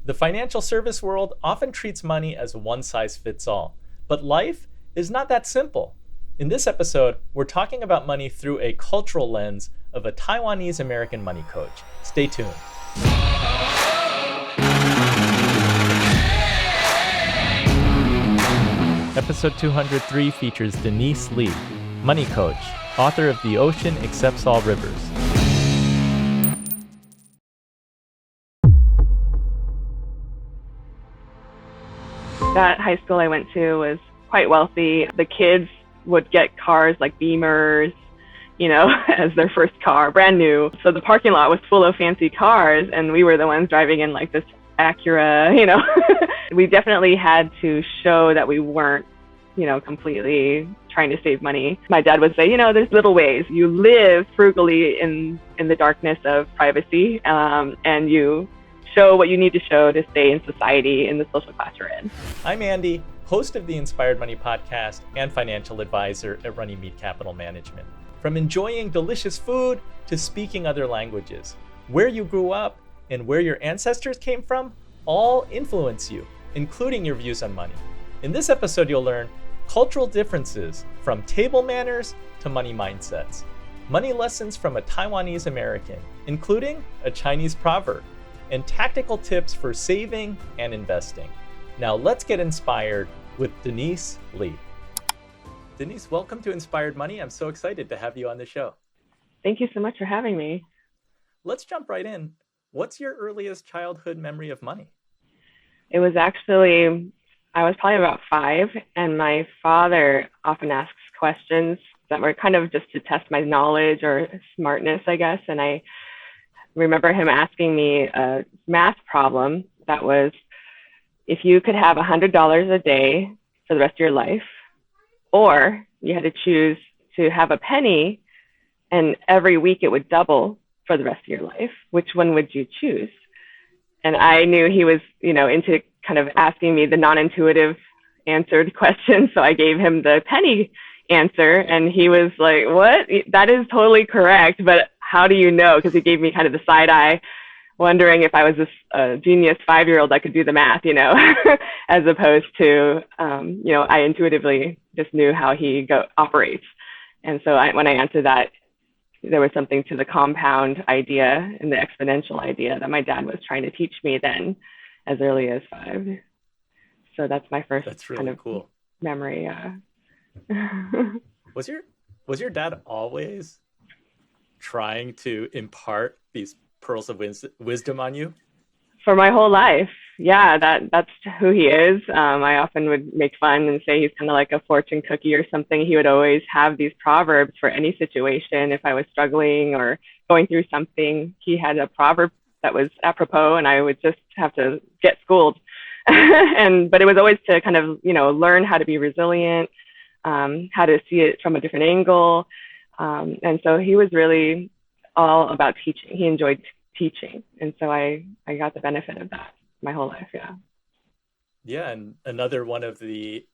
The financial service world often treats money as one size fits all, but life is not that simple. In this episode, we're talking about money through a cultural lens of a Taiwanese American money coach. Stay tuned. Episode 203 features Denise Li, money coach, author of The Ocean Accepts All Rivers. That high school I went to was quite wealthy. The kids would get cars like Beamers, as their first car, brand new. So the parking lot was full of fancy cars, and we were the ones driving in like this Acura, We definitely had to show that we weren't, completely trying to save money. My dad would say, there's little ways. You live frugally in the darkness of privacy, and you show what you need to show to stay in society in the social class you're in. I'm Andy, host of the Inspired Money podcast and financial advisor at Runnymede Capital Management. From enjoying delicious food to speaking other languages, where you grew up and where your ancestors came from all influence you, including your views on money. In this episode, you'll learn cultural differences from table manners to money mindsets, money lessons from a Taiwanese American, including a Chinese proverb, and tactical tips for saving and investing. Now let's get inspired with Denise Li. Denise, welcome to Inspired Money. I'm so excited to have you on the show. Thank you so much for having me. Let's jump right in. What's your earliest childhood memory of money? It was actually, I was probably about 5, and my father often asks questions that were kind of just to test my knowledge or smartness, I guess. And I remember him asking me a math problem that was, if you could have $100 a day for the rest of your life, or you had to choose to have a penny and every week it would double for the rest of your life, which one would you choose? And I knew he was, into kind of asking me the non-intuitive answered questions. So I gave him the penny answer, and he was like, what? That is totally correct, but how do you know? Because he gave me kind of the side eye, wondering if I was this genius 5-year-old that could do the math, as opposed to, I intuitively just knew how he operates. And so when I answered that, there was something to the compound idea and the exponential idea that my dad was trying to teach me then as early as 5. So that's my first That's really kind of cool memory. Was your dad always trying to impart these pearls of wisdom on you? For my whole life. Yeah, that's who he is. I often would make fun and say he's kind of like a fortune cookie or something. He would always have these proverbs for any situation. If I was struggling or going through something, he had a proverb that was apropos, and I would just have to get schooled. But it was always to kind of, learn how to be resilient, how to see it from a different angle. And so he was really all about teaching. He enjoyed teaching. And so I got the benefit of that my whole life. Yeah. Yeah. And another one of the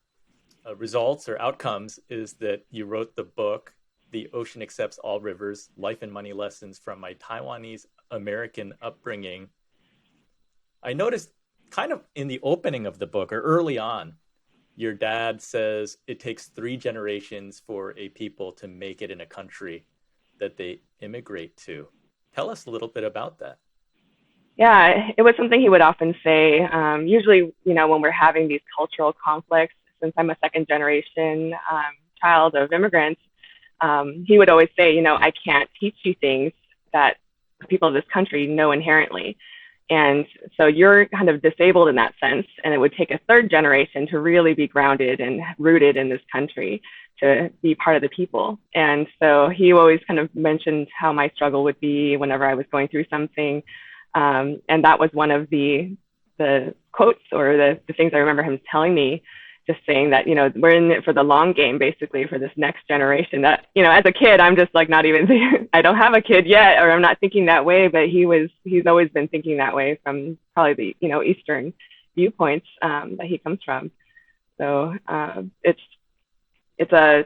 results or outcomes is that you wrote the book, The Ocean Accepts All Rivers, Life and Money Lessons from My Taiwanese American Upbringing. I noticed kind of in the opening of the book or early on, your dad says it takes 3 generations for a people to make it in a country that they immigrate to. Tell us a little bit about that. Yeah, it was something he would often say. Usually, when we're having these cultural conflicts, since I'm a second generation child of immigrants, he would always say, I can't teach you things that the people of this country know inherently. And so you're kind of disabled in that sense, and it would take a 3rd generation to really be grounded and rooted in this country to be part of the people. And so he always kind of mentioned how my struggle would be whenever I was going through something. And that was one of the quotes or the things I remember him telling me, just saying that, we're in it for the long game, basically, for this next generation. That, as a kid, I'm just like not even, I don't have a kid yet, or I'm not thinking that way, but he's always been thinking that way from probably the, Eastern viewpoints that he comes from. So it's a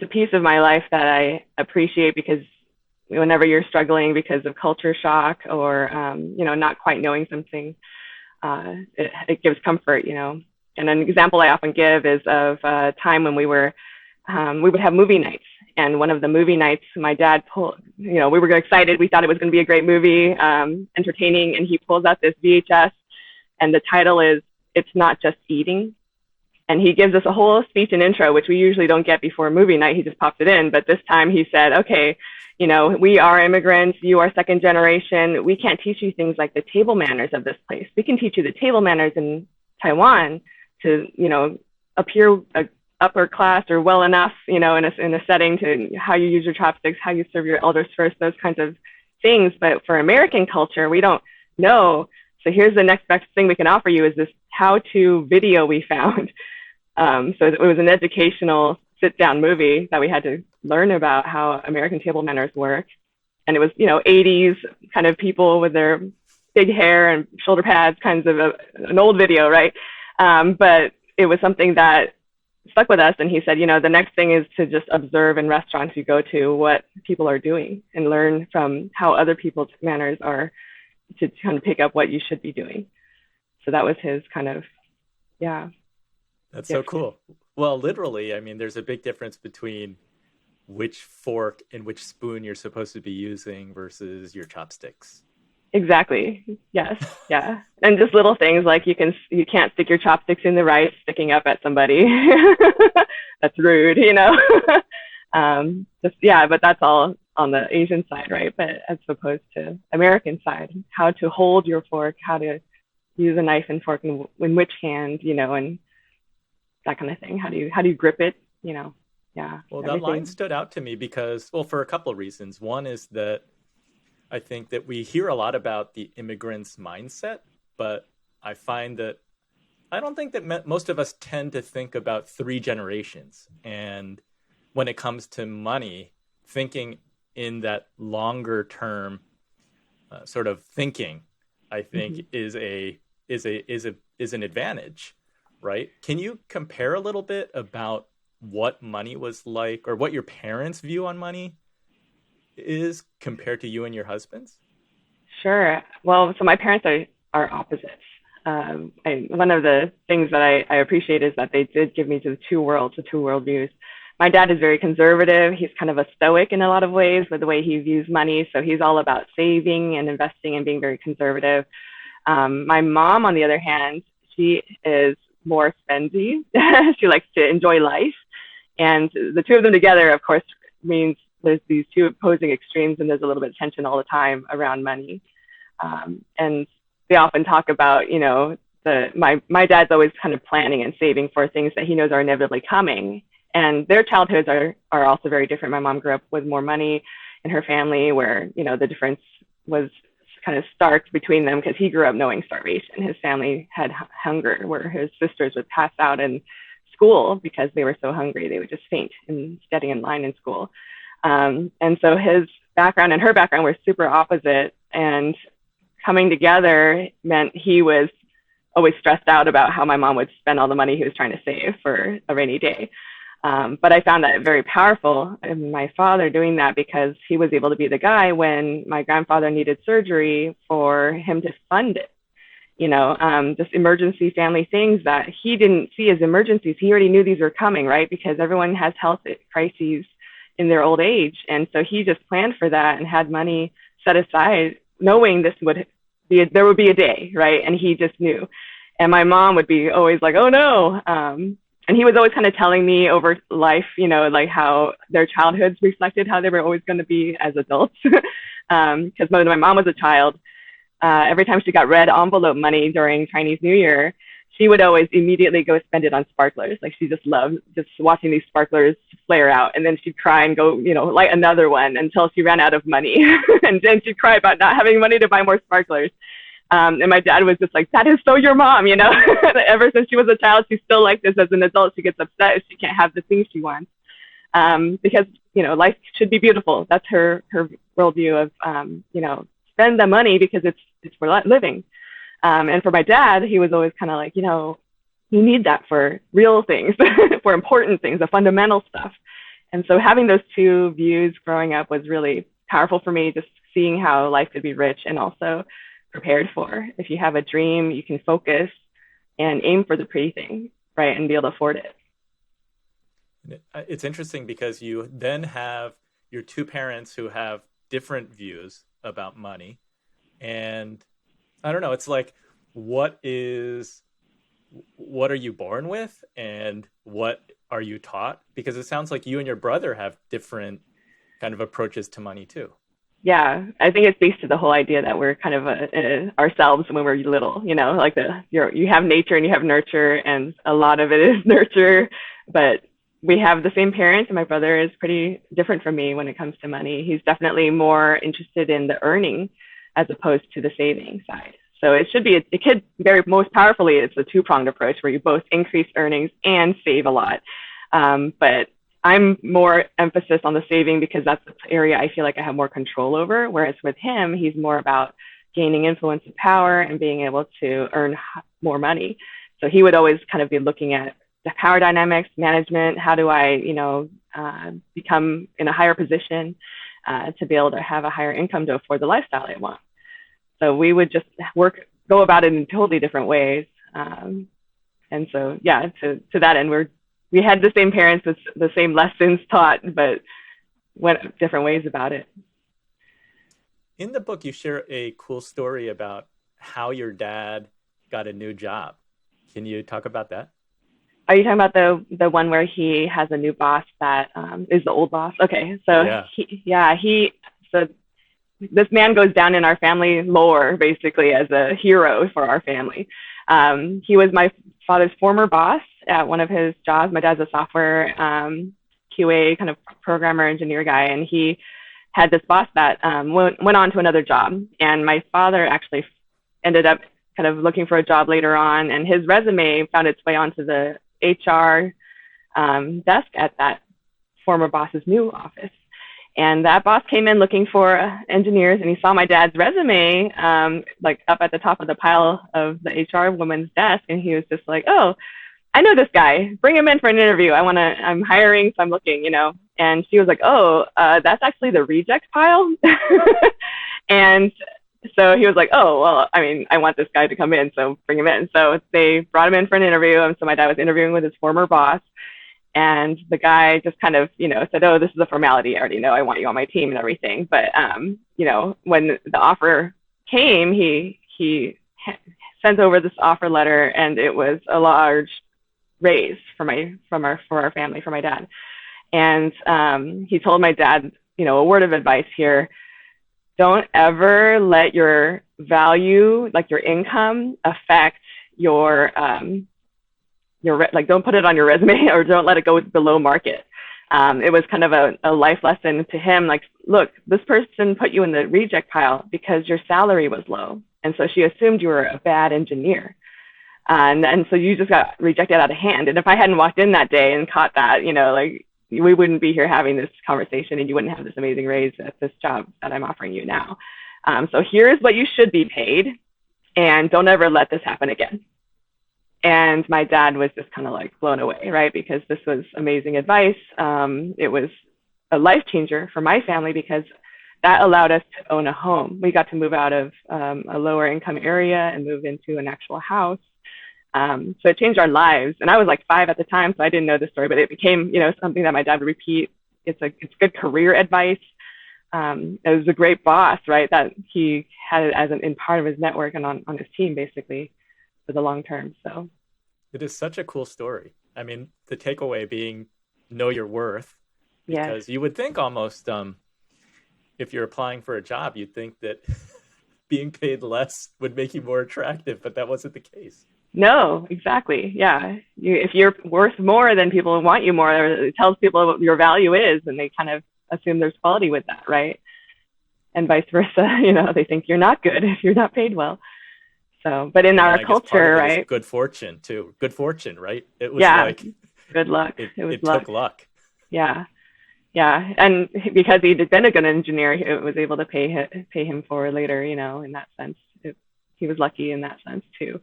piece of my life that I appreciate, because whenever you're struggling because of culture shock or, not quite knowing something, it gives comfort, you know. And an example I often give is of a time when we would have movie nights. And one of the movie nights, my dad pulled, you know, we were excited. We thought it was going to be a great movie, entertaining. And he pulls out this VHS, and the title is "It's Not Just Eating." And he gives us a whole speech and intro, which we usually don't get before a movie night. He just pops it in. But this time he said, okay, you know, we are immigrants. You are second generation. We can't teach you things like the table manners of this place. We can teach you the table manners in Taiwan to, you know, appear upper class or well enough, you know, in a setting to how you use your chopsticks, how you serve your elders first, those kinds of things. But for American culture, we don't know. So here's the next best thing we can offer you is this how-to video we found. So it was an educational sit-down movie that we had to learn about how American table manners work. And it was, you know, 80s kind of people with their big hair and shoulder pads, kinds of an old video, right? But it was something that stuck with us. And he said, you know, the next thing is to just observe in restaurants you go to what people are doing and learn from how other people's manners are to kind of pick up what you should be doing. So that was his kind of, yeah. That's so cool. Well, literally, I mean, there's a big difference between which fork and which spoon you're supposed to be using versus your chopsticks. Exactly. Yes. Yeah. And just little things like you can't stick your chopsticks in the rice sticking up at somebody. That's rude, you know. But that's all on the Asian side, right? But as opposed to American side, how to hold your fork, how to use a knife and fork in which hand, you know, and that kind of thing. How do you grip it? You know, yeah. Well, everything. That line stood out to me because, well, for a couple of reasons. One is that I think that we hear a lot about the immigrant's mindset, but I find that I don't think that most of us tend to think about 3 generations. And when it comes to money, thinking in that longer term sort of thinking, I think is an advantage. Right? Can you compare a little bit about what money was like or what your parents' view on money is compared to you and your husband's? Sure. Well, so my parents are opposites. One of the things that I appreciate is that they did give me the two world views. My dad is very conservative. He's kind of a stoic in a lot of ways with the way he views money. So he's all about saving and investing and being very conservative. My mom, on the other hand, she is more spendy. She likes to enjoy life. And the two of them together, of course, means there's these two opposing extremes and there's a little bit of tension all the time around money. And they often talk about, you know, my dad's always kind of planning and saving for things that he knows are inevitably coming. And their childhoods are also very different. My mom grew up with more money in her family where, you know, the difference was kind of stark between them because he grew up knowing starvation. His family had hunger where his sisters would pass out in school because they were so hungry. They would just faint in standing in line in school. And so his background and her background were super opposite, and coming together meant he was always stressed out about how my mom would spend all the money he was trying to save for a rainy day. But I found that very powerful in my father doing that because he was able to be the guy when my grandfather needed surgery for him to fund it. You know, just emergency family things that he didn't see as emergencies. He already knew these were coming, right? Because everyone has health crises in their old age. And so he just planned for that and had money set aside, knowing there would be a day, right? And he just knew. And my mom would be always like, oh no. And he was always kind of telling me over life, you know, like how their childhoods reflected how they were always going to be as adults. Because when my mom was a child, every time she got red envelope money during Chinese New Year, she would always immediately go spend it on sparklers. Like she just loved just watching these sparklers flare out. And then she'd cry and go, you know, light another one until she ran out of money. And then she'd cry about not having money to buy more sparklers. And my dad was just like, that is so your mom, you know. Ever since she was a child, she's still like this. As an adult, she gets upset if she can't have the things she wants. Because, you know, life should be beautiful. That's her worldview of, you know, spend the money because it's for living. And for my dad, he was always kind of like, you know, you need that for real things, for important things, the fundamental stuff. And so having those two views growing up was really powerful for me, just seeing how life could be rich and also prepared for. If you have a dream, you can focus and aim for the pretty thing, right? And be able to afford it. It's interesting because you then have your two parents who have different views about money. And I don't know, it's like, what are you born with and what are you taught? Because it sounds like you and your brother have different kind of approaches to money too. Yeah, I think it's based to the whole idea that we're kind of ourselves when we're little, like you have nature and you have nurture, and a lot of it is nurture, but we have the same parents, and my brother is pretty different from me when it comes to money. He's definitely more interested in the earning as opposed to the saving side. So it could very most powerfully, it's a two-pronged approach where you both increase earnings and save a lot. But I'm more emphasis on the saving because that's the area I feel like I have more control over. Whereas with him, he's more about gaining influence and power and being able to earn more money. So he would always kind of be looking at the power dynamics, management. How do I, become in a higher position to be able to have a higher income to afford the lifestyle I want? So we would just go about it in totally different ways. And so, yeah, to that end, we had the same parents with the same lessons taught, but went different ways about it. In the book, you share a cool story about how your dad got a new job. Can you talk about that? Are you talking about the one where he has a new boss that is the old boss? Okay, so so this man goes down in our family lore basically as a hero for our family. He was my father's former boss at one of his jobs. My dad's a software QA kind of programmer engineer guy, and he had this boss that went on to another job. And my father actually ended up kind of looking for a job later on, and his resume found its way onto the HR desk at that former boss's new office. And that boss came in looking for engineers, and he saw my dad's resume like up at the top of the pile of the HR woman's desk, and he was just like, "Oh, I know this guy. Bring him in for an interview. I'm hiring, so I'm looking, And she was like, "Oh, that's actually the reject pile." And so he was like, "Oh, well, I want this guy to come in, so bring him in." So they brought him in for an interview, and so my dad was interviewing with his former boss. And the guy just kind of, said, "Oh, this is a formality. I already know. I want you on my team and everything." But, when the offer came, he sent over this offer letter, and it was a large raise for our family, for my dad. And he told my dad, a word of advice here: don't ever let your value, like your income, affect your don't put it on your resume, or don't let it go below market. It was kind of a life lesson to him. Like, look, this person put you in the reject pile because your salary was low. And so she assumed you were a bad engineer. And so you just got rejected out of hand. And if I hadn't walked in that day and caught that, we wouldn't be here having this conversation, and you wouldn't have this amazing raise at this job that I'm offering you now. So here's what you should be paid, and don't ever let this happen again. And my dad was just kind of like blown away, right? Because this was amazing advice. It was a life changer for my family because that allowed us to own a home. We got to move out of a lower income area and move into an actual house. So it changed our lives. And I was like 5 at the time, so I didn't know this story, but it became, something that my dad would repeat. It's good career advice. It was a great boss, right? That he had it as in part of his network and on his team, basically, for the long term. So it is such a cool story. I mean, the takeaway being know your worth, because you would think almost if you're applying for a job, you'd think that being paid less would make you more attractive, but that wasn't the case. No, exactly. Yeah. If you're worth more, then people want you more. It tells people what your value is, and they kind of assume there's quality with that, right? And vice versa. They think you're not good if you're not paid well. So, but in our culture, right? Good fortune too. Good fortune, right? It was like good luck. It took luck. Yeah. Yeah. And because he had been a good engineer, it was able to pay him for later, in that sense. He was lucky in that sense too.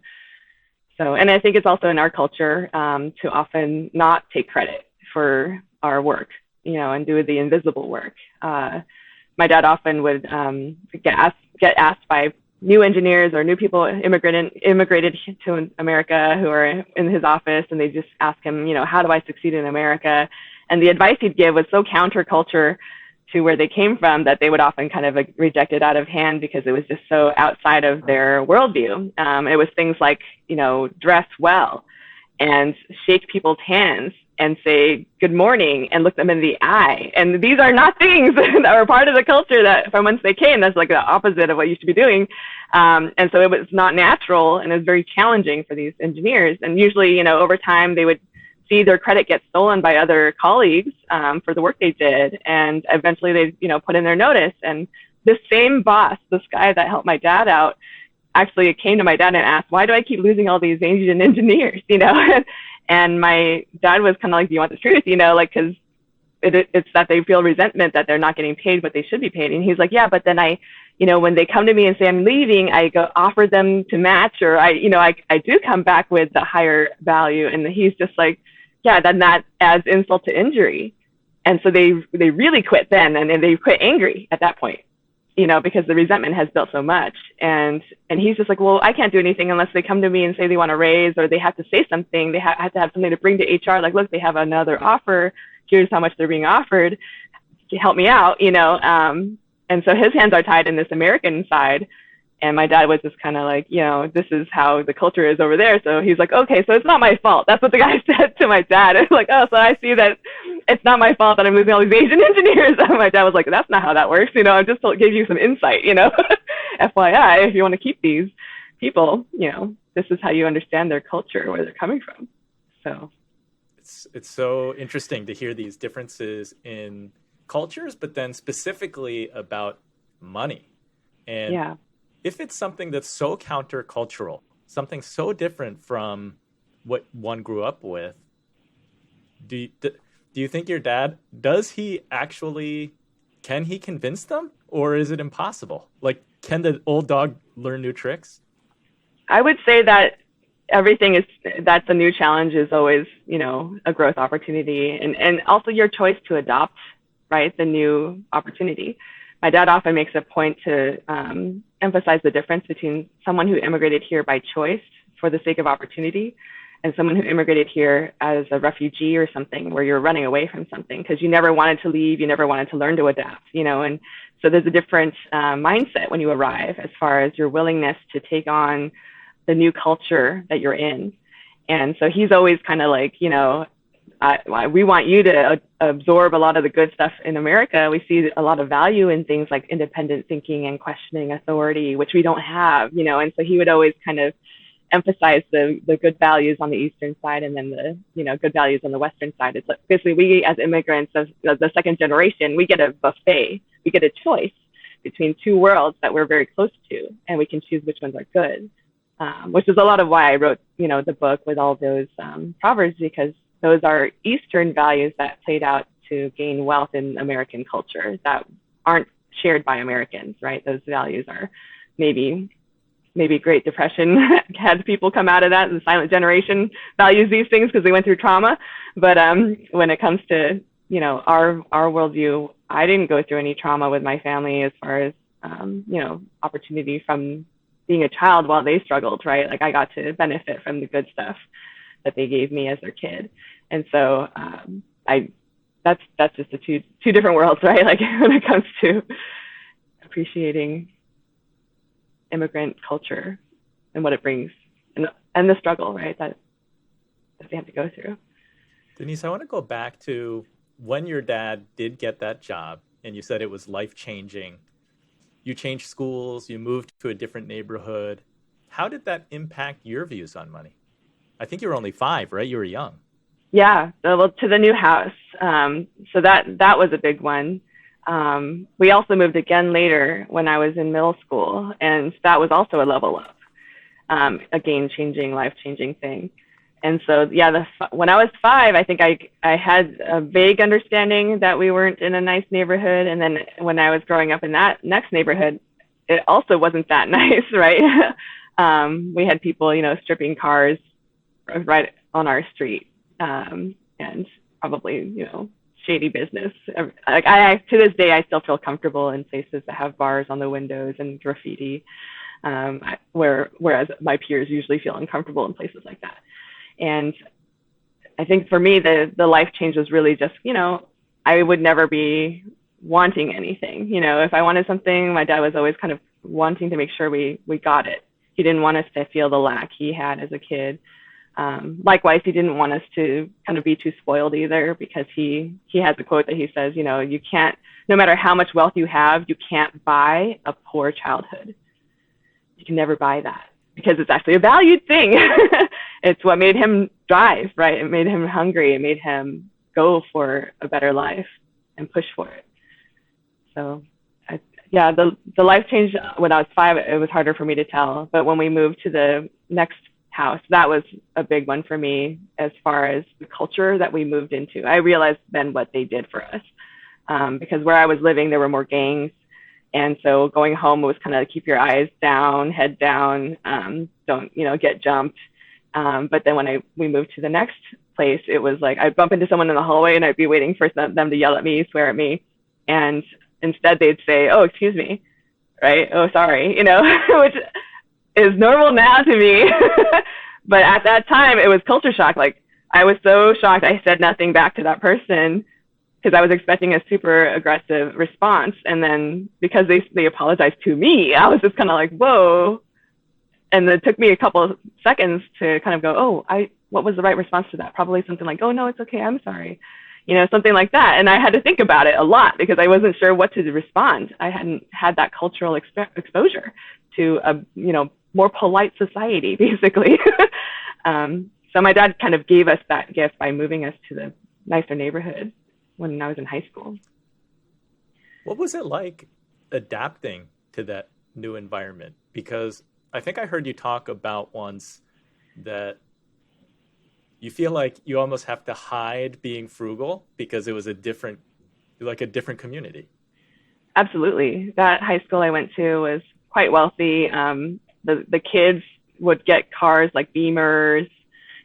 So, and I think it's also in our culture to often not take credit for our work, and do the invisible work. My dad often would get asked by new engineers or new people immigrated to America who are in his office, and they just ask him, how do I succeed in America? And the advice he'd give was so counterculture to where they came from that they would often kind of reject it out of hand because it was just so outside of their worldview. It was things like, dress well and shake people's hands and say good morning and look them in the eye. And these are not things that were part of the culture that from whence they came. That's like the opposite of what you should be doing. And so it was not natural, and it was very challenging for these engineers. And usually, over time, they would see their credit get stolen by other colleagues for the work they did. And eventually they, put in their notice. And this same boss, this guy that helped my dad out, actually came to my dad and asked, why do I keep losing all these Asian engineers, And my dad was kind of like, do you want the truth? Because it's that they feel resentment that they're not getting paid what they should be paid. And he's like, yeah, but then when they come to me and say I'm leaving, I go offer them to match, or I do come back with the higher value. And he's just like, yeah, then that adds insult to injury. And so they really quit then, and they quit angry at that point, because the resentment has built so much. And he's just like, well, I can't do anything unless they come to me and say they want to raise, or they have to say something. They have to have something to bring to HR. Like, look, they have another offer. Here's how much they're being offered. Help me out, And so his hands are tied in this American side. And my dad was just kind of like, this is how the culture is over there. So he's like, okay, so it's not my fault. That's what the guy said to my dad. It's like, oh, so I see that it's not my fault that I'm losing all these Asian engineers. And my dad was like, that's not how that works. I just gave you some insight, FYI, if you want to keep these people, this is how you understand their culture, where they're coming from. So it's so interesting to hear these differences in cultures, but then specifically about money. And yeah. If it's something that's so countercultural, something so different from what one grew up with, do you think your dad, can he convince them, or is it impossible? Like, can the old dog learn new tricks? I would say that that's a new challenge is always, a growth opportunity, and also your choice to adopt, right, the new opportunity. My dad often makes a point to emphasize the difference between someone who immigrated here by choice for the sake of opportunity and someone who immigrated here as a refugee or something, where you're running away from something because you never wanted to leave, you never wanted to learn to adapt, and so there's a different mindset when you arrive as far as your willingness to take on the new culture that you're in. And so he's always kind of like, we want you to absorb a lot of the good stuff in America. We see a lot of value in things like independent thinking and questioning authority, which we don't have, and so he would always kind of emphasize the good values on the Eastern side, and then the, good values on the Western side. It's like, basically, we as immigrants, as the second generation, we get a buffet, we get a choice between two worlds that we're very close to, and we can choose which ones are good, which is a lot of why I wrote, the book with all those proverbs, because those are Eastern values that played out to gain wealth in American culture that aren't shared by Americans, right? Those values are maybe Great Depression had people come out of that, and the silent generation values these things because they went through trauma. But when it comes to, our worldview, I didn't go through any trauma with my family as far as, opportunity from being a child while they struggled, right? Like, I got to benefit from the good stuff that they gave me as their kid. And so that's just the two different worlds, right? Like, when it comes to appreciating immigrant culture and what it brings, and the struggle, right, that they have to go through. Denise, I want to go back to when your dad did get that job, and you said it was life-changing. You changed schools, you moved to a different neighborhood. How did that impact your views on money? I think you were only 5, right? You were young. Yeah, well, to the new house. So that was a big one. We also moved again later when I was in middle school, and that was also a level up, a game-changing, life-changing thing. And so, yeah, when I was 5, I think I had a vague understanding that we weren't in a nice neighborhood. And then when I was growing up in that next neighborhood, it also wasn't that nice, right? We had people, stripping cars right on our street, and probably, shady business. Like, to this day, I still feel comfortable in places that have bars on the windows and graffiti. whereas my peers usually feel uncomfortable in places like that. And I think for me, the life change was really just, I would never be wanting anything. If I wanted something, my dad was always kind of wanting to make sure we got it. He didn't want us to feel the lack he had as a kid. Likewise, he didn't want us to kind of be too spoiled either, because he has a quote that he says, you can't, no matter how much wealth you have, you can't buy a poor childhood. You can never buy that, because it's actually a valued thing. It's what made him drive, right? It made him hungry. It made him go for a better life and push for it. So the life change when I was 5, it was harder for me to tell. But when we moved to the next house, that was a big one for me as far as the culture that we moved into. I realized then what they did for us, because where I was living, there were more gangs. And so going home was kind of keep your eyes down, head down, don't, get jumped. But then when we moved to the next place, it was like I'd bump into someone in the hallway and I'd be waiting for them to yell at me, swear at me. And instead they'd say, "Oh, excuse me," right? "Oh, sorry," which is normal now to me. But at that time, it was culture shock. Like, I was so shocked. I said nothing back to that person because I was expecting a super aggressive response. And then because they apologized to me, I was just kind of like, whoa. And it took me a couple of seconds to kind of go, what was the right response to that? Probably something like, "Oh, no, it's okay, I'm sorry." Something like that. And I had to think about it a lot because I wasn't sure what to respond. I hadn't had that cultural exposure to a, more polite society, basically. So my dad kind of gave us that gift by moving us to the nicer neighborhood when I was in high school. What was it like adapting to that new environment? Because I think I heard you talk about once that you feel like you almost have to hide being frugal because it was a different community. Absolutely. That high school I went to was quite wealthy. The kids would get cars like Beamers,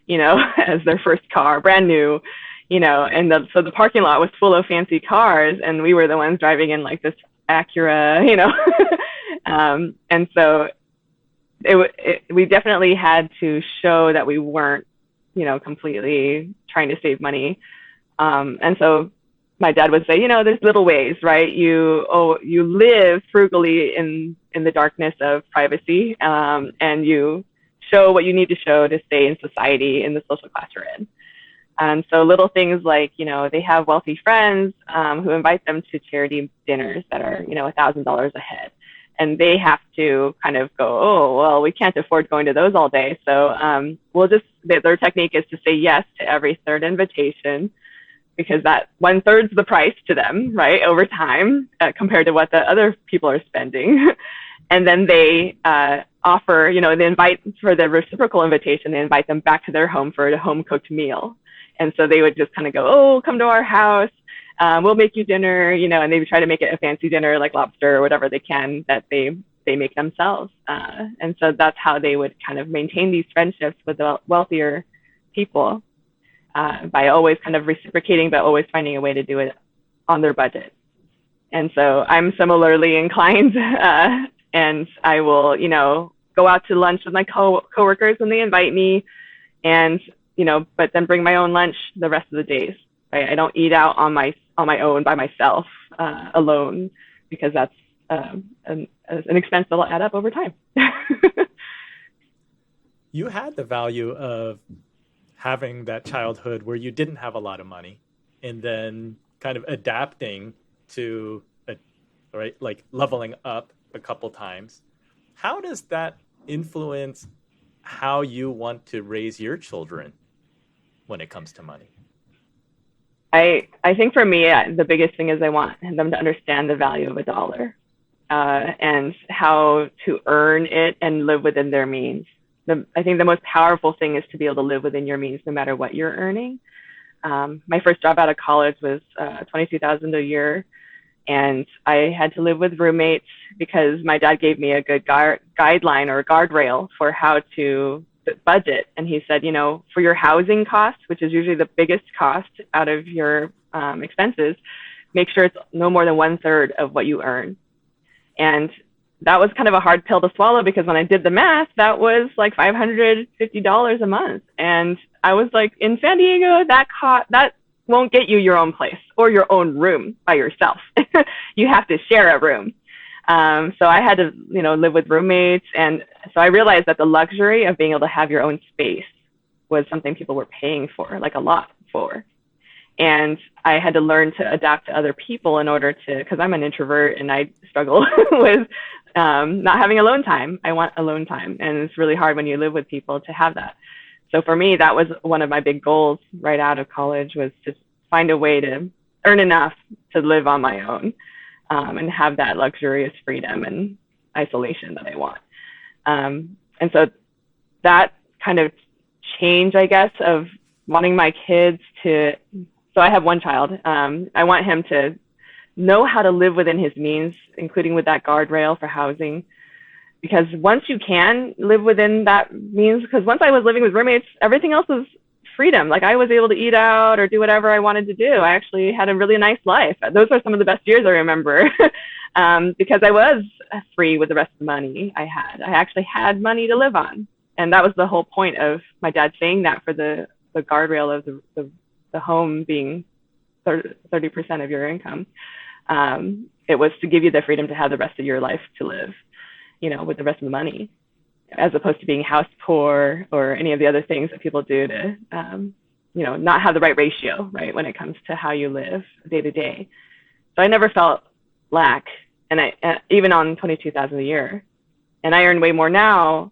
as their first car, brand new, and so the parking lot was full of fancy cars, and we were the ones driving in like this Acura, and so we definitely had to show that we weren't, completely trying to save money. And so my dad would say, there's little ways, right? You live frugally in the darkness of privacy, and you show what you need to show to stay in society in the social class you're in. And so little things like, they have wealthy friends who invite them to charity dinners that are, $1,000 a head. And they have to kind of go, "Oh, well, we can't afford going to those all day. So their technique is to say yes to every third invitation, because that 1/3's the price to them, right, over time, compared to what the other people are spending." And then they offer, they invite for the reciprocal invitation, they invite them back to their home for a home-cooked meal. And so they would just kind of go, "Oh, come to our house. We'll make you dinner," and they would try to make it a fancy dinner like lobster or whatever they can that they make themselves. And so that's how they would kind of maintain these friendships with the wealthier people, by always kind of reciprocating, but always finding a way to do it on their budget. And so I'm similarly inclined, and I will, go out to lunch with my coworkers when they invite me, and, but then bring my own lunch the rest of the days. Right? I don't eat out on my own by myself, alone, because that's an expense that'll add up over time. You had the value of having that childhood where you didn't have a lot of money, and then kind of adapting to like leveling up a couple times. How does that influence how you want to raise your children when it comes to money? I think for me, the biggest thing is I want them to understand the value of a dollar, and how to earn it and live within their means. I think the most powerful thing is to be able to live within your means no matter what you're earning. My first job out of college was $22,000 a year, and I had to live with roommates because my dad gave me a good guideline or guardrail for how to budget. And he said, for your housing costs, which is usually the biggest cost out of your expenses, make sure it's no more than 1/3 of what you earn. And that was kind of a hard pill to swallow, because when I did the math, that was like $550 a month. And I was like, in San Diego, that won't get you your own place or your own room by yourself. You have to share a room. So I had to, live with roommates. And so I realized that the luxury of being able to have your own space was something people were paying for, like a lot for. And I had to learn to adapt to other people in order to, because I'm an introvert and I struggle with not having alone time. I want alone time. And it's really hard when you live with people to have that. So for me, that was one of my big goals right out of college, was to find a way to earn enough to live on my own, and have that luxurious freedom and isolation that I want. And so that kind of change, I guess, of wanting my kids to, so I have one child. I want him to know how to live within his means, including with that guardrail for housing. Because once you can live within that means, because once I was living with roommates, everything else was freedom. Like I was able to eat out or do whatever I wanted to do. I actually had a really nice life. Those are some of the best years I remember, because I was free with the rest of the money I had. I actually had money to live on. And that was the whole point of my dad saying that, for the guardrail of the home being 30% of your income. It was to give you the freedom to have the rest of your life to live, with the rest of the money, as opposed to being house poor or any of the other things that people do to, not have the right ratio, right, when it comes to how you live day to day. So I never felt lack, and even on $22,000 a year, and I earn way more now,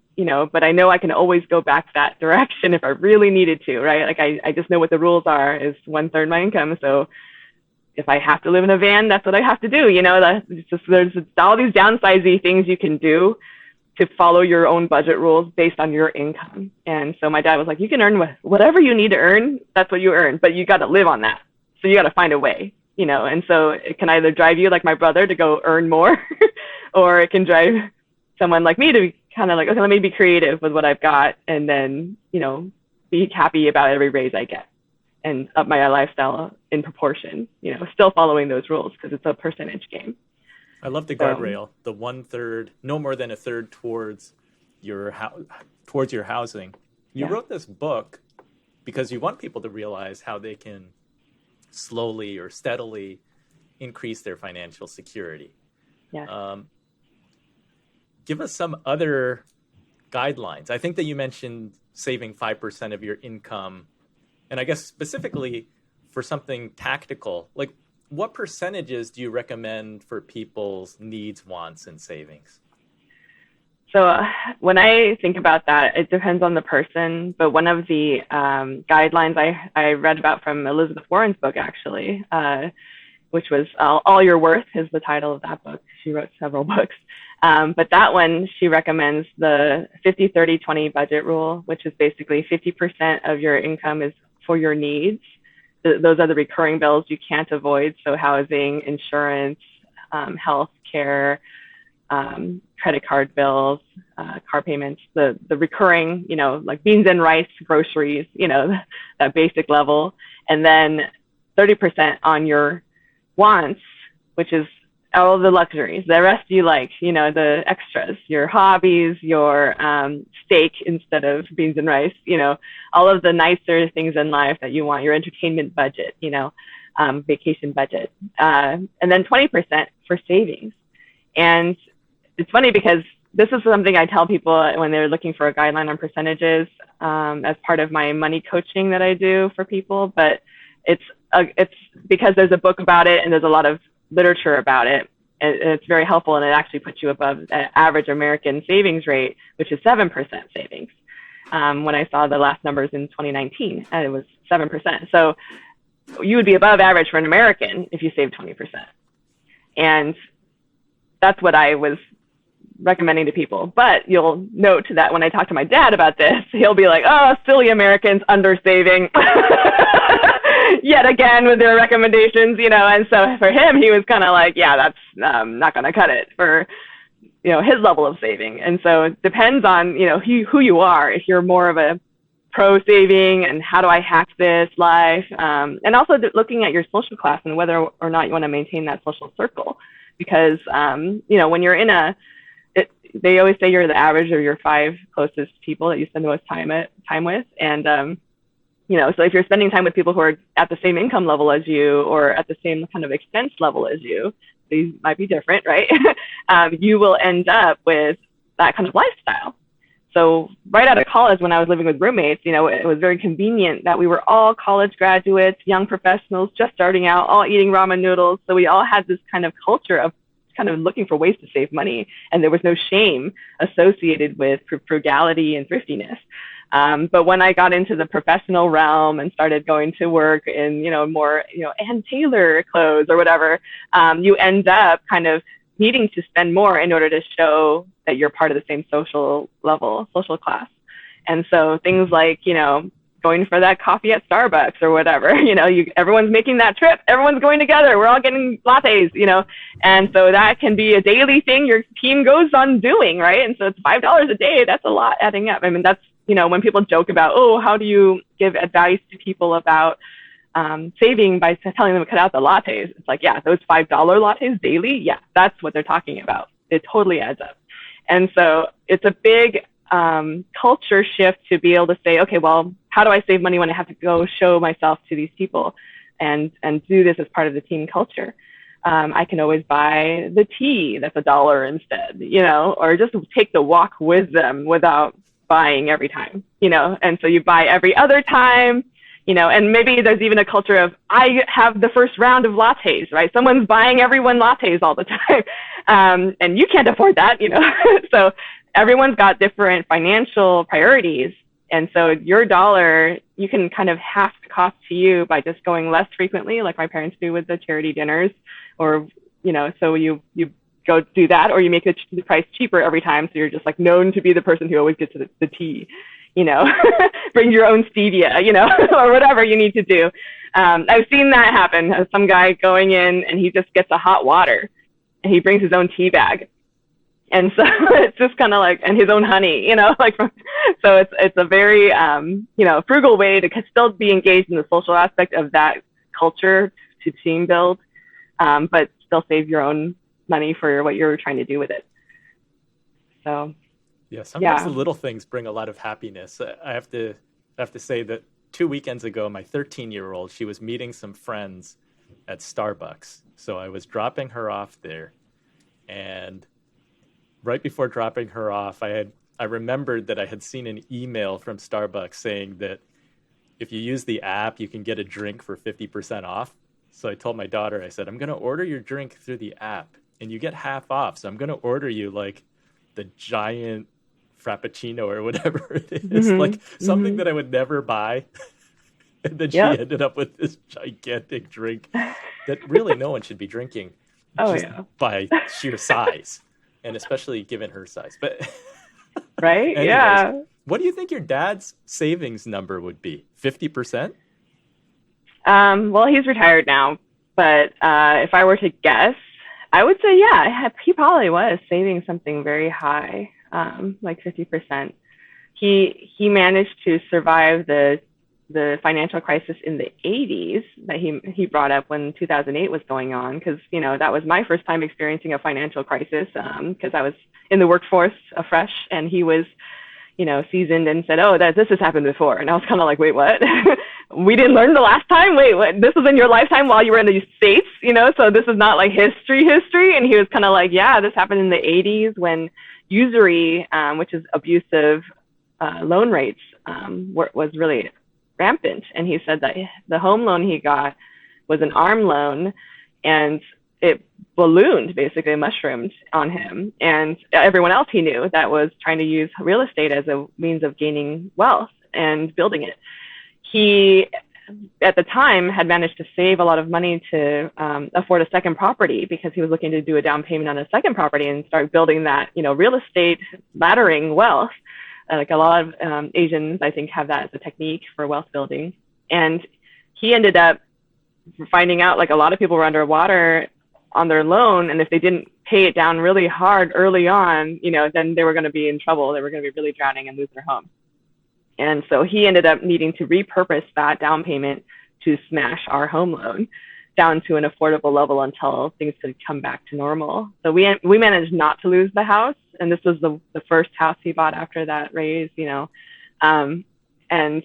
but I know I can always go back that direction if I really needed to, right? Like I just know what the rules are, is 1/3 my income. So if I have to live in a van, that's what I have to do. There's all these downsizing things you can do to follow your own budget rules based on your income. And so my dad was like, you can earn whatever you need to earn, that's what you earn, but you got to live on that. So you got to find a way, and so it can either drive you like my brother to go earn more, or it can drive someone like me to be kind of like, okay, let me be creative with what I've got, and then, be happy about every raise I get and up my lifestyle in proportion, still following those rules, because it's a percentage game. I love the guardrail, the 1/3, no more than 1/3 towards your housing. You wrote this book because you want people to realize how they can slowly or steadily increase their financial security. Yeah. Give us some other guidelines. I think that you mentioned saving 5% of your income, and I guess specifically for something tactical, like what percentages do you recommend for people's needs, wants, and savings? So when I think about that, it depends on the person. But one of the guidelines I read about from Elizabeth Warren's book, actually, which was All Your Worth is the title of that book. She wrote several books. But that one, she recommends the 50-30-20 budget rule, which is basically 50% of your income is for your needs. Those are the recurring bills you can't avoid. So housing, insurance, health care, credit card bills, car payments, the recurring, like beans and rice, groceries, that basic level. And then 30% on your wants, which is all the luxuries. The rest you like, the extras, your hobbies, your steak instead of beans and rice, all of the nicer things in life that you want, your entertainment budget, vacation budget. And then 20% for savings. And it's funny because this is something I tell people when they're looking for a guideline on percentages, as part of my money coaching that I do for people. But it's because there's a book about it and there's a lot of literature about it, and it's very helpful, and it actually puts you above the average American savings rate, which is 7% savings. When I saw the last numbers in 2019, it was 7%. So you would be above average for an American if you saved 20%. And that's what I was recommending to people. But you'll note that when I talk to my dad about this, he'll be like, oh, silly Americans under-saving. Yet again with their recommendations, and so for him, he was kind of like, yeah, that's not going to cut it for, his level of saving. And so it depends on, who you are. If you're more of a pro saving and how do I hack this life, and also looking at your social class and whether or not you want to maintain that social circle. Because, when you're in a they always say you're the average of your 5 closest people that you spend the most time with. And, so if you're spending time with people who are at the same income level as you or at the same kind of expense level as you, these might be different, right? You will end up with that kind of lifestyle. So right out of college, when I was living with roommates, it was very convenient that we were all college graduates, young professionals, just starting out, all eating ramen noodles. So we all had this kind of culture of kind of looking for ways to save money. And there was no shame associated with frugality and thriftiness. But when I got into the professional realm and started going to work in, more, Ann Taylor clothes or whatever, you end up kind of needing to spend more in order to show that you're part of the same social class. And so things like, going for that coffee at Starbucks or whatever, everyone's making that trip, everyone's going together, we're all getting lattes, and so that can be a daily thing your team goes on doing, right? And so it's $5 a day, that's a lot adding up. I mean, that's, when people joke about, oh, how do you give advice to people about saving by telling them to cut out the lattes? It's like, yeah, those $5 lattes daily, yeah, that's what they're talking about. It totally adds up. And so it's a big culture shift to be able to say, okay, well, how do I save money when I have to go show myself to these people and do this as part of the team culture? I can always buy the tea that's $1 instead, or just take the walk with them without buying every time, and so you buy every other time, and maybe there's even a culture of, I have the first round of lattes, right? Someone's buying everyone lattes all the time. And you can't afford that, so everyone's got different financial priorities. And so your dollar, you can kind of half the cost to you by just going less frequently, like my parents do with the charity dinners, or, so you go do that, or you make the price cheaper every time. So you're just like known to be the person who always gets the tea, bring your own stevia, or whatever you need to do. I've seen that happen. Some guy going in and he just gets a hot water and he brings his own tea bag. And so it's just kind of like, and his own honey, so it's a very, frugal way to still be engaged in the social aspect of that culture to team build, but still save your own money for what you're trying to do with it. So, yeah, sometimes the little things bring a lot of happiness. I have to say that 2 weekends ago, my 13-year-old, she was meeting some friends at Starbucks. So I was dropping her off there, and right before dropping her off, I remembered that I had seen an email from Starbucks saying that if you use the app, you can get a drink for 50% off. So I told my daughter, I said, I'm going to order your drink through the app and you get half off. So I'm going to order you like the giant Frappuccino or whatever it is, like something that I would never buy. And then she ended up with this gigantic drink that really no one should be drinking by sheer size. And especially given her size. But right? Anyways, yeah. What do you think your dad's savings number would be? 50%? Well, he's retired now, but if I were to guess, I would say, he probably was saving something very high, like 50%. He managed to survive the financial crisis in the 80s that he brought up when 2008 was going on, because that was my first time experiencing a financial crisis, because I was in the workforce afresh and he was seasoned and said, oh, this has happened before. And I was kind of like, wait, what? We didn't learn the last time? Wait, what? This was in your lifetime while you were in the States, so this is not like history. And he was kind of like, yeah, this happened in the 80s when usury, which is abusive loan rates, was really rampant. And he said that the home loan he got was an ARM loan, and it ballooned, basically mushroomed on him and everyone else he knew that was trying to use real estate as a means of gaining wealth and building it. He, at the time, had managed to save a lot of money to afford a second property, because he was looking to do a down payment on a second property and start building that, real estate laddering wealth. Like a lot of Asians, I think, have that as a technique for wealth building. And he ended up finding out like a lot of people were underwater on their loan, and if they didn't pay it down really hard early on, then they were going to be in trouble. They were going to be really drowning and lose their home. And so he ended up needing to repurpose that down payment to smash our home loan down to an affordable level until things could come back to normal. So we managed not to lose the house, And this was the first house he bought after that raise, and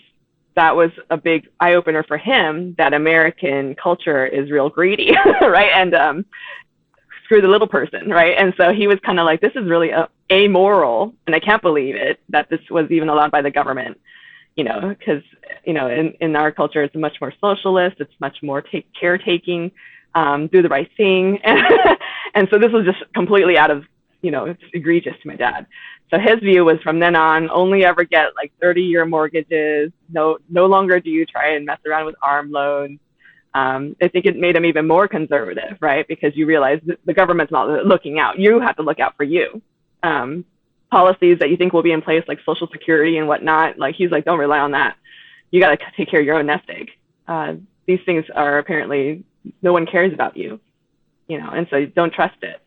that was a big eye opener for him, that American culture is real greedy, right? And screw the little person, right? And so he was kind of like, this is really amoral, and I can't believe it that this was even allowed by the government, because in our culture it's much more socialist, it's much more caretaking, do the right thing, and so this was just completely out of, it's egregious to my dad. So his view was, from then on, only ever get like 30-year mortgages. No longer do you try and mess around with ARM loans. I think it made him even more conservative, right? Because you realize the government's not looking out. You have to look out for you. Policies that you think will be in place, like Social Security and whatnot, like he's like, don't rely on that. You got to take care of your own nest egg. These things are apparently, no one cares about you, and so don't trust it.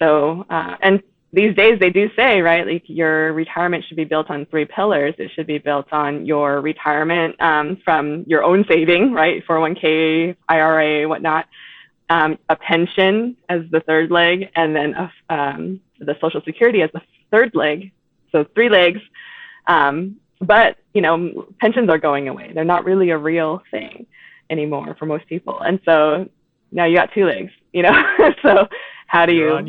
So, and these days they do say, right, like your retirement should be built on 3 pillars. It should be built on your retirement from your own saving, right, 401k, IRA, whatnot, a pension as the third leg, and then the Social Security as the third leg. So 3 legs. But, pensions are going away. They're not really a real thing anymore for most people. And so now you got 2 legs, so how do you're you, on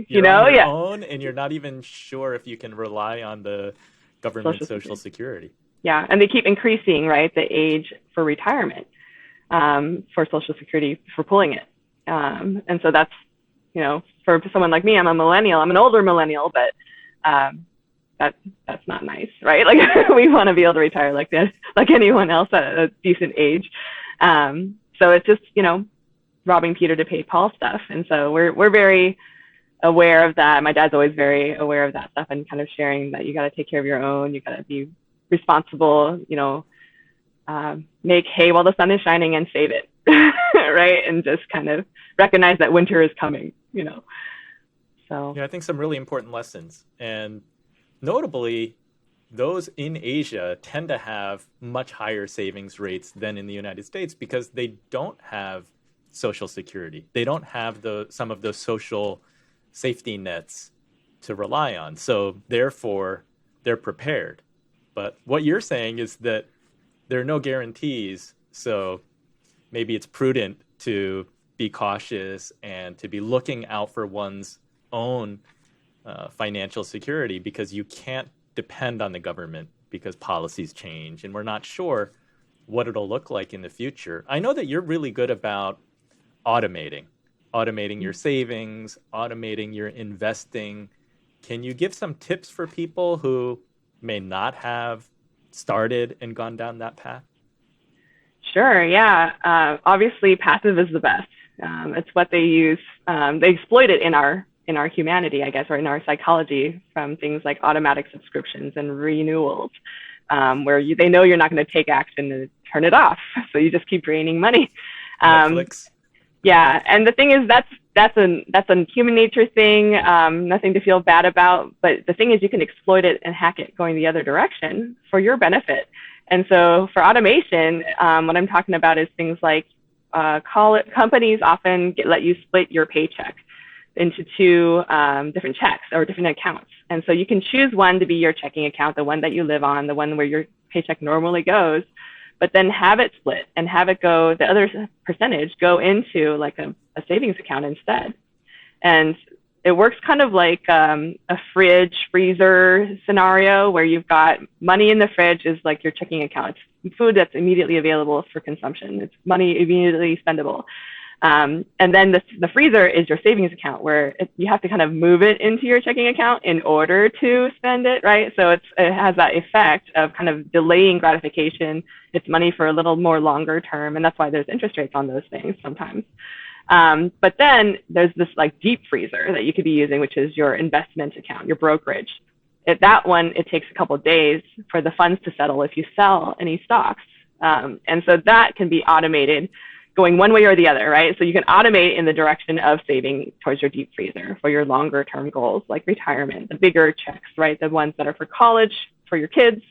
your yeah. own, and you're not even sure if you can rely on the government Social Security. Yeah, and they keep increasing, right, the age for retirement for Social Security, for pulling it. And so that's, for someone like me, I'm a millennial. I'm an older millennial, but that's not nice, right? Like we want to be able to retire like anyone else at a decent age. So it's just, robbing Peter to pay Paul stuff. And so we're very aware of that. My dad's always very aware of that stuff, and kind of sharing that you got to take care of your own. You got to be responsible, make hay while the sun is shining and save it, right? And just kind of recognize that winter is coming, So yeah, I think some really important lessons. And notably, those in Asia tend to have much higher savings rates than in the United States, because they don't have Social Security. They don't have some of those social safety nets to rely on. So therefore, they're prepared. But what you're saying is that there are no guarantees. So maybe it's prudent to be cautious and to be looking out for one's own financial security, because you can't depend on the government, because policies change and we're not sure what it'll look like in the future. I know that you're really good about automating your savings, automating your investing. Can you give some tips for people who may not have started and gone down that path? Sure, yeah. Obviously, passive is the best. It's what they use. They exploit it in our humanity, I guess, or in our psychology, from things like automatic subscriptions and renewals, where they know you're not going to take action to turn it off, so you just keep draining money. Netflix. Yeah, and the thing is, that's a human nature thing. Nothing to feel bad about. But the thing is, you can exploit it and hack it going the other direction for your benefit. And so for automation, what I'm talking about is things like companies often let you split your paycheck into 2 different checks or different accounts. And so you can choose one to be your checking account, the one that you live on, the one where your paycheck normally goes, but then have it split and have it go, the other percentage go into like a savings account instead. And it works kind of like a fridge freezer scenario, where you've got money in the fridge is like your checking account. It's food that's immediately available for consumption. It's money immediately spendable. And then the freezer is your savings account, where you have to kind of move it into your checking account in order to spend it, right? So it has that effect of kind of delaying gratification. It's money for a little more longer term, and that's why there's interest rates on those things sometimes. But then there's this like deep freezer that you could be using, which is your investment account, your brokerage. That one, it takes a couple of days for the funds to settle if you sell any stocks. And so that can be automated, going one way or the other, right? So you can automate in the direction of saving towards your deep freezer for your longer term goals, like retirement, the bigger checks, right? The ones that are for college, for your kids,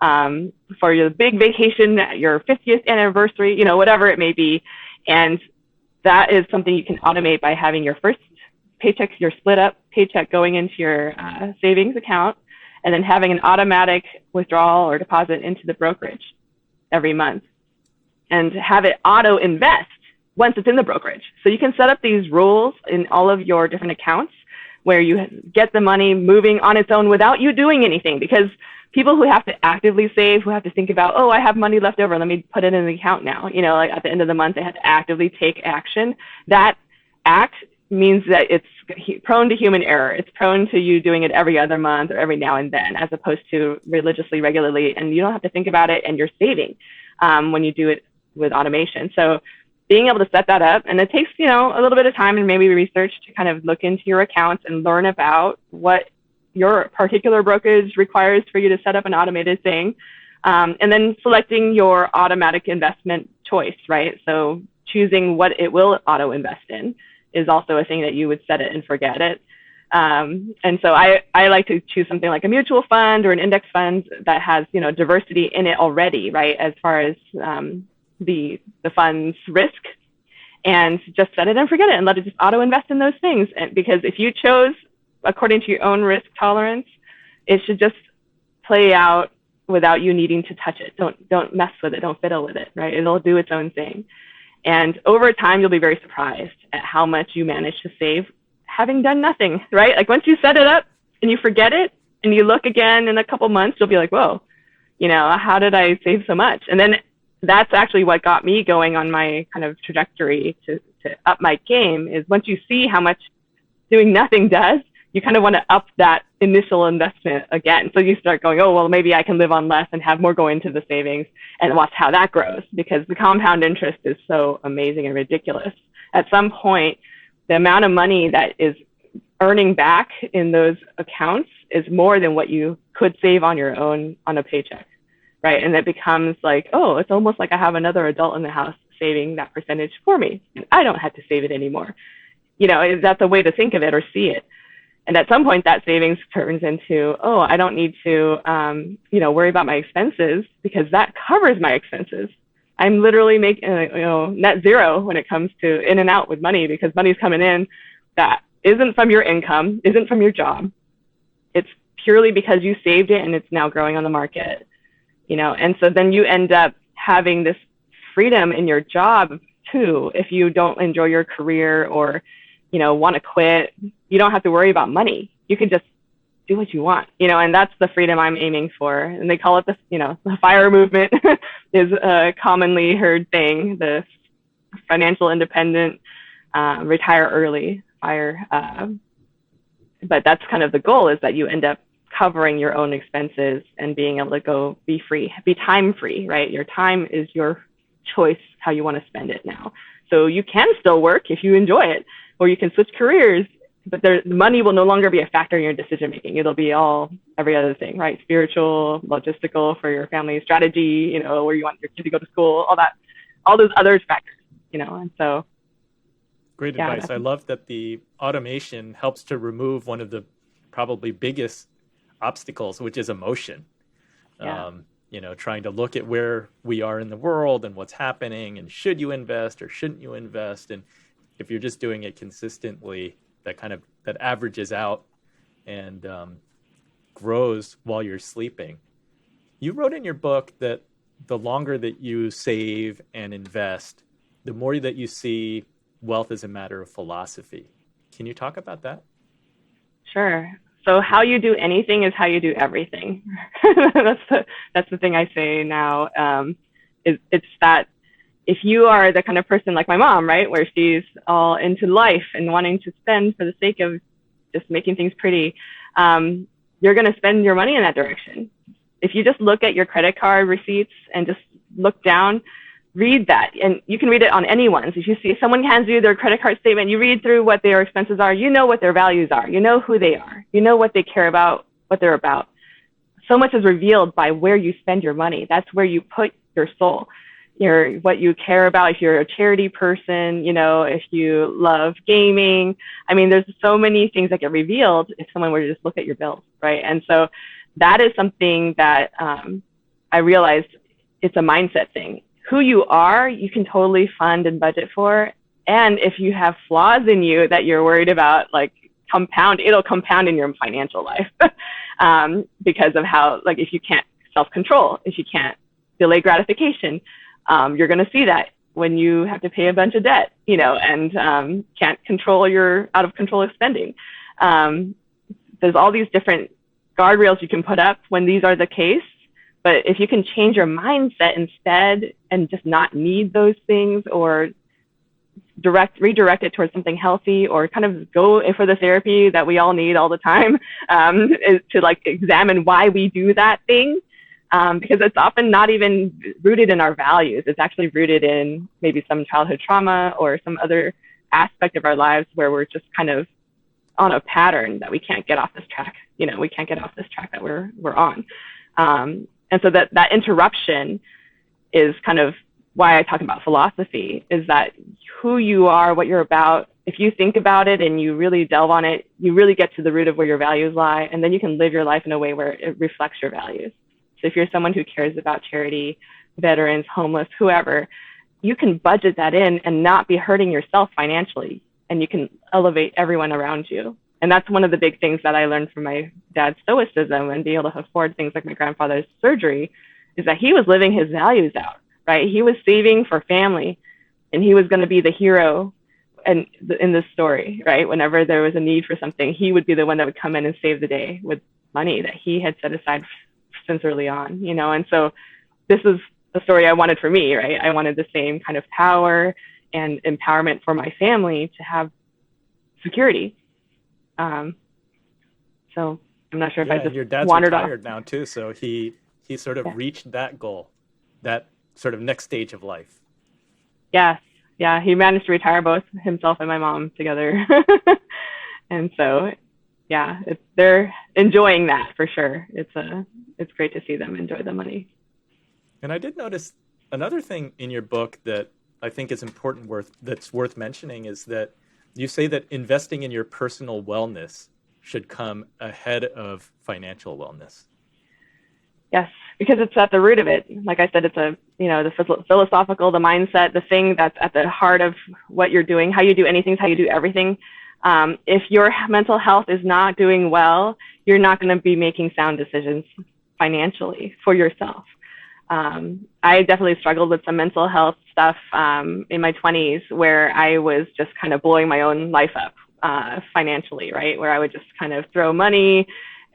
for your big vacation, your 50th anniversary, whatever it may be. And that is something you can automate by having your first paycheck, your split up paycheck going into your savings account and then having an automatic withdrawal or deposit into the brokerage every month, and have it auto invest once it's in the brokerage. So you can set up these rules in all of your different accounts where you get the money moving on its own without you doing anything. Because people who have to actively save, who have to think about, oh, I have money left over, let me put it in the account now. You know, like at the end of the month, they have to actively take action. That act means that it's prone to human error. It's prone to you doing it every other month or every now and then, as opposed to religiously, regularly. And you don't have to think about it, and you're saving when you do it with automation. So being able to set that up, and it takes, you know, a little bit of time and maybe research to kind of look into your accounts and learn about what your particular brokerage requires for you to set up an automated thing. And then selecting your automatic investment choice, right? So choosing what it will auto invest in is also a thing that you would set it and forget it. And so I like to choose something like a mutual fund or an index fund that has, you know, diversity in it already, right? As far as the fund's risk, and just set it and forget it and let it just auto invest in those things. And because if you chose according to your own risk tolerance, it should just play out without you needing to touch it. Don't mess with it. Don't fiddle with it, right? It'll do its own thing. And over time, you'll be very surprised at how much you manage to save having done nothing, right? Like once you set it up and you forget it and you look again in a couple months, you'll be like, whoa, you know, how did I save so much? And then that's actually what got me going on my kind of trajectory to up my game, is once you see how much doing nothing does, you kind of want to up that initial investment again. So you start going, oh, well, maybe I can live on less and have more go into the savings, and watch how that grows, because the compound interest is so amazing and ridiculous. At some point, the amount of money that is earning back in those accounts is more than what you could save on your own on a paycheck, right? And it becomes like, oh, it's almost like I have another adult in the house saving that percentage for me, and I don't have to save it anymore. You know, is that the way to think of it or see it? And at some point, that savings turns into, oh, I don't need to, worry about my expenses, because that covers my expenses. I'm literally making, net zero when it comes to in and out with money, because money's coming in that isn't from your income, isn't from your job. It's purely because you saved it and it's now growing on the market, you know. And so then you end up having this freedom in your job too. If you don't enjoy your career or, you know, want to quit, you don't have to worry about money. You can just do what you want, you know, and that's the freedom I'm aiming for. And they call it the FIRE movement is a commonly heard thing, the financial independent, retire early, FIRE. But that's kind of the goal, is that you end up covering your own expenses and being able to go be free, be time free, right? Your time is your choice how you want to spend it now. So you can still work if you enjoy it, or you can switch careers, but the money will no longer be a factor in your decision making. It'll be every other thing, right? Spiritual, logistical for your family, strategy, you know, where you want your kid to go to school, all that, all those other factors, you know. And so great advice. I love that the automation helps to remove one of the probably biggest obstacles, which is emotion. Yeah. Trying to look at where we are in the world and what's happening, and should you invest or shouldn't you invest? And if you're just doing it consistently, that averages out and grows while you're sleeping. You wrote in your book that the longer that you save and invest, the more that you see wealth as a matter of philosophy. Can you talk about that? Sure. So how you do anything is how you do everything. That's the thing I say now. It's that if you are the kind of person like my mom, right, where she's all into life and wanting to spend for the sake of just making things pretty, you're going to spend your money in that direction. If you just look at your credit card receipts and just look down, read that, and you can read it on anyone's. If you see someone hands you their credit card statement, you read through what their expenses are, you know what their values are, you know who they are, you know what they care about, what they're about. So much is revealed by where you spend your money. That's where you put your soul, what you care about. If you're a charity person, you know, if you love gaming, I mean, there's so many things that get revealed if someone were to just look at your bills, right? And so that is something that I realized it's a mindset thing. Who you are, you can totally fund and budget for. And if you have flaws in you that you're worried about, like it'll compound in your financial life because of how, like, if you can't self-control, if you can't delay gratification, you're going to see that when you have to pay a bunch of debt, and can't control your out of control spending. There's all these different guardrails you can put up when these are the case. But if you can change your mindset instead and just not need those things, or redirect it towards something healthy, or kind of go for the therapy that we all need all the time, is to like examine why we do that thing. Because it's often not even rooted in our values. It's actually rooted in maybe some childhood trauma or some other aspect of our lives where we're just kind of on a pattern that we can't get off this track. We can't get off this track that we're on. And so that interruption is kind of why I talk about philosophy, is that who you are, what you're about, if you think about it and you really delve on it, you really get to the root of where your values lie, and then you can live your life in a way where it reflects your values. So if you're someone who cares about charity, veterans, homeless, whoever, you can budget that in and not be hurting yourself financially, and you can elevate everyone around you. And that's one of the big things that I learned from my dad's stoicism and being able to afford things like my grandfather's surgery, is that he was living his values out, right? He was saving for family, and he was going to be the hero in this story, right? Whenever there was a need for something, he would be the one that would come in and save the day with money that he had set aside since early on, and so this is the story I wanted for me, right? I wanted the same kind of power and empowerment for my family to have security. So I'm not sure if I just your dad's wandered retired off. now too, so he sort of reached that goal, that sort of next stage of life. Yes. Yeah, he managed to retire both himself and my mom together. And so, yeah, they're enjoying that for sure. It's great to see them enjoy the money. And I did notice another thing in your book that I think is important, that's worth mentioning, is that you say that investing in your personal wellness should come ahead of financial wellness. Yes, because it's at the root of it. Like I said, it's the philosophical, the mindset, the thing that's at the heart of what you're doing. How you do anything is how you do everything. If your mental health is not doing well, you're not going to be making sound decisions financially for yourself. I definitely struggled with some mental health stuff in my 20s, where I was just kind of blowing my own life up financially, right? Where I would just kind of throw money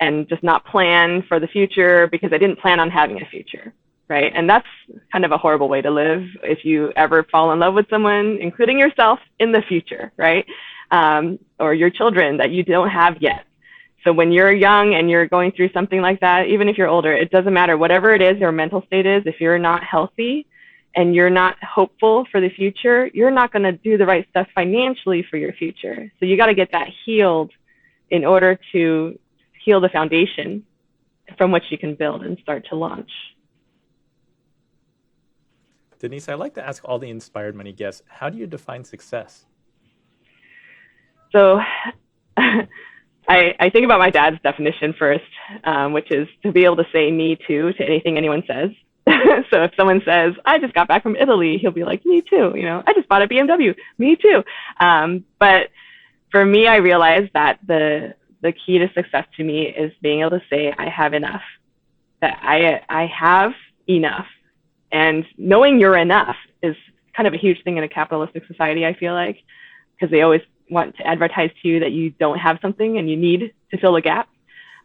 and just not plan for the future because I didn't plan on having a future, right? And that's kind of a horrible way to live if you ever fall in love with someone, including yourself, in the future, right? Or your children that you don't have yet. So when you're young and you're going through something like that, even if you're older, it doesn't matter. Whatever it is your mental state is, if you're not healthy and you're not hopeful for the future, you're not going to do the right stuff financially for your future. So you got to get that healed in order to heal the foundation from which you can build and start to launch. Denise, I like to ask all the Inspired Money guests, how do you define success? So I think about my dad's definition first, which is to be able to say me too to anything anyone says. So if someone says, I just got back from Italy, he'll be like, me too. I just bought a BMW, me too. But for me, I realized that the key to success to me is being able to say I have enough, that I have enough. And knowing you're enough is kind of a huge thing in a capitalistic society, I feel like, because they always want to advertise to you that you don't have something and you need to fill a gap.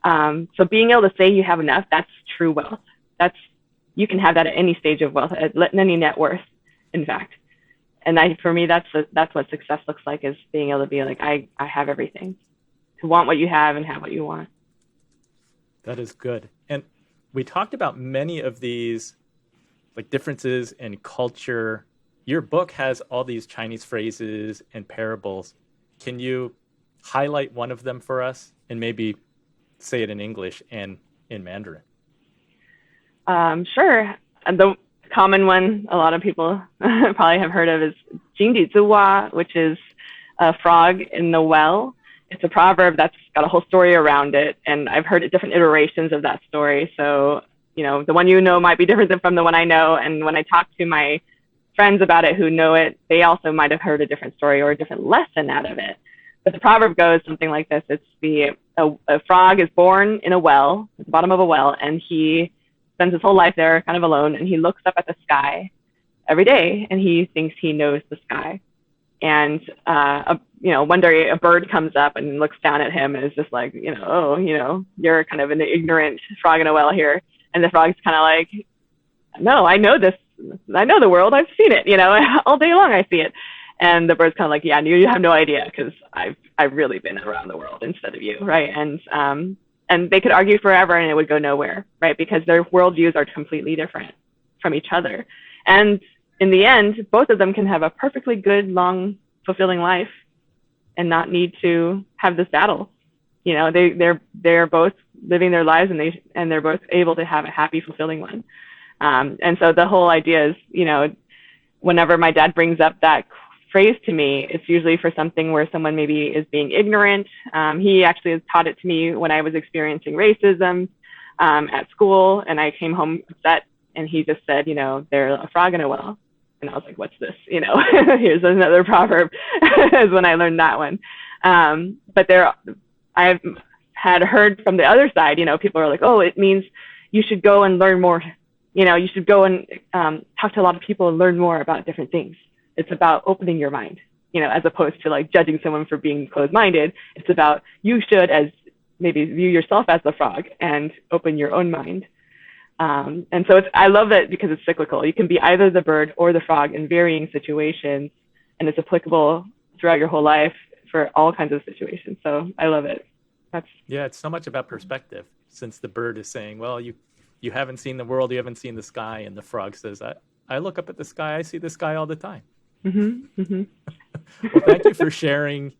So being able to say you have enough, that's true wealth. You can have that at any stage of wealth, at any net worth, in fact. And for me, that's what success looks like, is being able to be like, I have everything. To want what you have and have what you want. That is good. And we talked about many of these differences in culture. Your book has all these Chinese phrases and parables. Can you highlight one of them for us and maybe say it in English and in Mandarin? Sure. The common one a lot of people probably have heard of is 井底之蛙, which is a frog in the well. It's a proverb that's got a whole story around it, and I've heard different iterations of that story. So, the one might be different from the one I know, and when I talk to my friends about it who know it, they also might have heard a different story or a different lesson out of it. But the proverb goes something like this. It's a frog is born in a well, at the bottom of a well, and he spends his whole life there kind of alone, and he looks up at the sky every day, and he thinks he knows the sky. And, one day a bird comes up and looks down at him and is just like, you're kind of an ignorant frog in a well here. And the frog's kind of like, no, I know this. I know the world. I've seen it, all day long I see it. And the bird's kind of like, yeah, you have no idea because I've really been around the world instead of you, right? And they could argue forever and it would go nowhere, right? Because their worldviews are completely different from each other. And in the end, both of them can have a perfectly good, long, fulfilling life and not need to have this battle. They're both living their lives and they're both able to have a happy, fulfilling one. And so the whole idea is, whenever my dad brings up that phrase to me, it's usually for something where someone maybe is being ignorant. He actually has taught it to me when I was experiencing racism at school, and I came home upset, and he just said, they're a frog in a well. And I was like, what's this? Here's another proverb, is when I learned that one. But I've had heard from the other side, people are like, oh, it means you should go and learn more. You should go and talk to a lot of people and learn more about different things. It's about opening your mind, as opposed to like judging someone for being closed-minded. It's about you should maybe view yourself as the frog and open your own mind. And so I love it because it's cyclical. You can be either the bird or the frog in varying situations, and it's applicable throughout your whole life for all kinds of situations. So I love it. It's so much about perspective, since the bird is saying, well, you haven't seen the world, you haven't seen the sky, and the frog says, I look up at the sky, I see the sky all the time. Mm-hmm. Mm-hmm. Well, thank you for sharing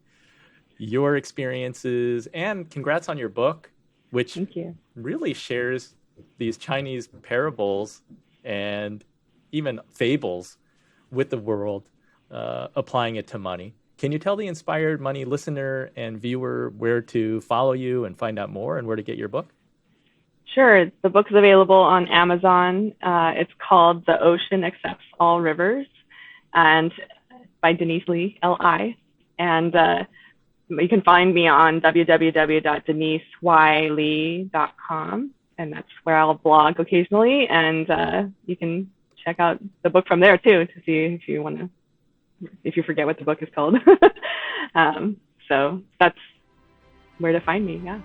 your experiences, and congrats on your book, which really shares these Chinese parables and even fables with the world, applying it to money. Can you tell the Inspired Money listener and viewer where to follow you and find out more and where to get your book? Sure. The book is available on Amazon. It's called The Ocean Accepts All Rivers, and by Denise Li, Li. And you can find me on www.deniseyli.com. And that's where I'll blog occasionally. And you can check out the book from there too, to see if you forget what the book is called. So that's where to find me. Yeah.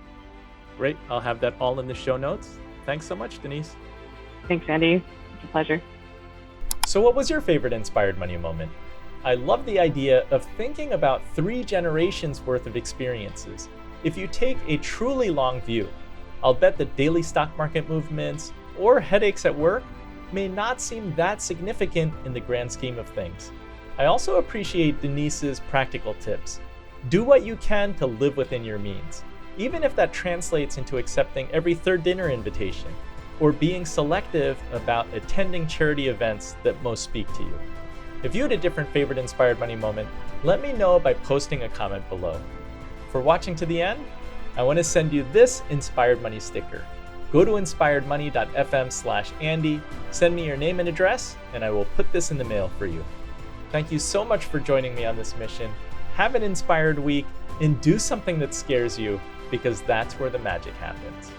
Great. I'll have that all in the show notes. Thanks so much, Denise. Thanks, Andy. It's a pleasure. So what was your favorite Inspired Money moment? I love the idea of thinking about 3 generations worth of experiences. If you take a truly long view, I'll bet the daily stock market movements or headaches at work may not seem that significant in the grand scheme of things. I also appreciate Denise's practical tips. Do what you can to live within your means, even if that translates into accepting every third dinner invitation or being selective about attending charity events that most speak to you. If you had a different favorite Inspired Money moment, let me know by posting a comment below. For watching to the end, I want to send you this Inspired Money sticker. Go to inspiredmoney.fm/Andy, send me your name and address, and I will put this in the mail for you. Thank you so much for joining me on this mission. Have an inspired week and do something that scares you, because that's where the magic happens.